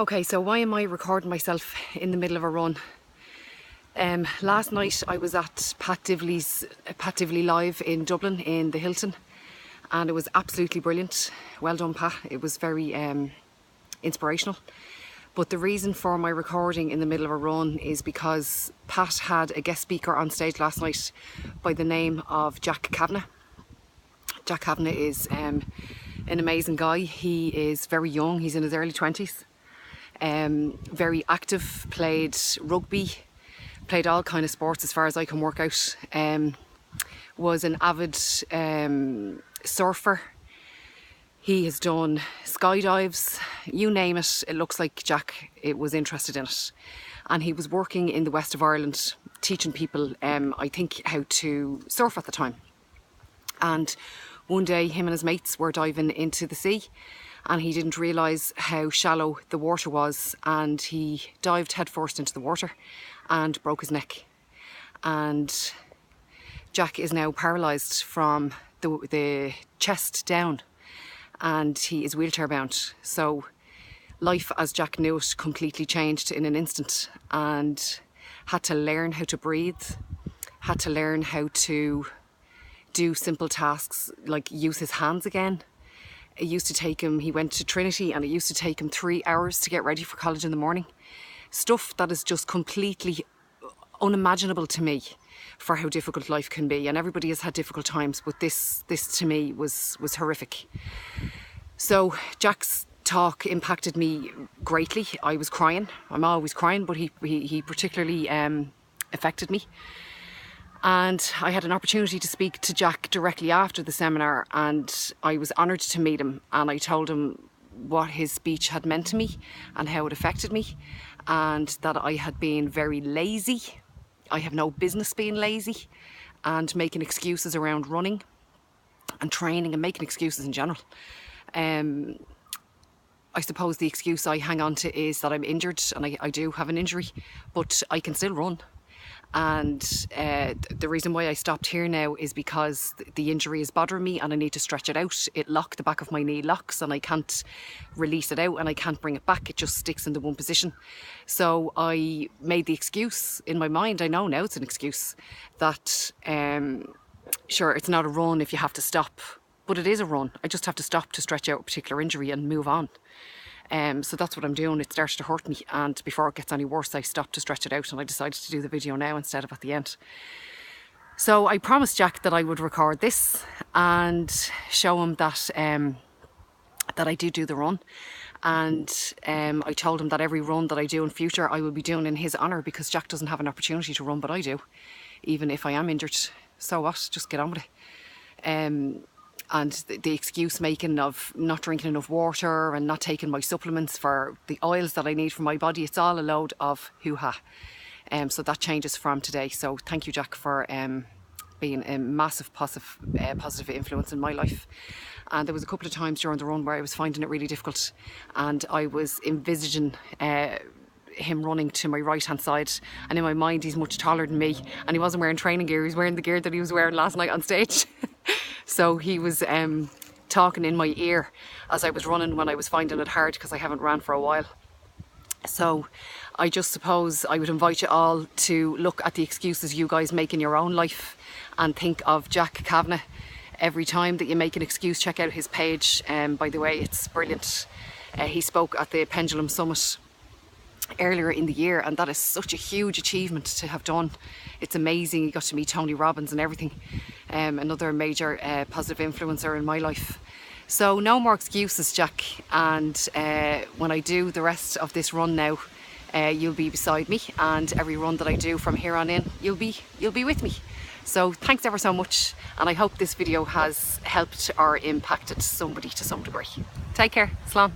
Okay, so why am I recording myself in the middle of a run? Last night I was at Pat Divley Live in Dublin in the Hilton, and it was absolutely brilliant. Well done, Pat. It was very inspirational. But the reason for my recording in the middle of a run is because Pat had a guest speaker on stage last night by the name of Jack Kavanagh. Jack Kavanagh is an amazing guy. He is very young, he's in his early 20s. Very active, played rugby, played all kind of sports as far as I can work out. Was an avid surfer. He has done skydives, you name it. It looks like Jack was interested in it. And he was working in the west of Ireland, teaching people, I think, how to surf at the time. And one day him and his mates were diving into the sea, and he didn't realise how shallow the water was, and he dived headfirst into the water and broke his neck. And Jack is now paralysed from the chest down, and he is wheelchair bound. So life as Jack knew it completely changed in an instant, and had to learn how to breathe, had to learn how to do simple tasks like use his hands again. It used to take him, he went to Trinity, and it used to take him 3 hours to get ready for college in the morning. Stuff that is just completely unimaginable to me for how difficult life can be. And everybody has had difficult times, but this to me was horrific. So Jack's talk impacted me greatly. I was crying. I'm always crying, but he particularly affected me. And I had an opportunity to speak to Jack directly after the seminar, and I was honoured to meet him, and I told him what his speech had meant to me and how it affected me, and that I had been very lazy. I have no business being lazy and making excuses around running and training and making excuses in general. I suppose the excuse I hang on to is that I'm injured, and I do have an injury, but I can still run. And the reason why I stopped here now is because the injury is bothering me and I need to stretch it out. It locked, the back of my knee locks, and I can't release it out and I can't bring it back. It just sticks in the one position. So I made the excuse in my mind, I know now it's an excuse, that sure, it's not a run if you have to stop, but it is a run. I just have to stop to stretch out a particular injury and move on. So that's what I'm doing. It started to hurt me, and before it gets any worse I stopped to stretch it out, and I decided to do the video now instead of at the end. So I promised Jack that I would record this and show him that that I do the run, and I told him that every run that I do in future I will be doing in his honour, because Jack doesn't have an opportunity to run, but I do. Even if I am injured, so what, just get on with it. And the excuse making of not drinking enough water and not taking my supplements for the oils that I need for my body, it's all a load of hoo-ha. So that changes from today. So thank you, Jack, for being a massive positive influence in my life. And there was a couple of times during the run where I was finding it really difficult, and I was envisaging him running to my right hand side, and in my mind he's much taller than me, and he wasn't wearing training gear, he was wearing the gear that he was wearing last night on stage. So he was talking in my ear as I was running when I was finding it hard, because I haven't ran for a while. So I just suppose I would invite you all to look at the excuses you guys make in your own life and think of Jack Kavanagh. Every time that you make an excuse, check out his page. By the way, it's brilliant. He spoke at the Pendulum Summit earlier in the year, and that is such a huge achievement to have done. It's amazing. You got to meet Tony Robbins and everything. Another major positive influencer in my life. So no more excuses, Jack, and when I do the rest of this run now, you'll be beside me, and every run that I do from here on in, you'll be with me. So thanks ever so much, and I hope this video has helped or impacted somebody to some degree. Take care. Slán.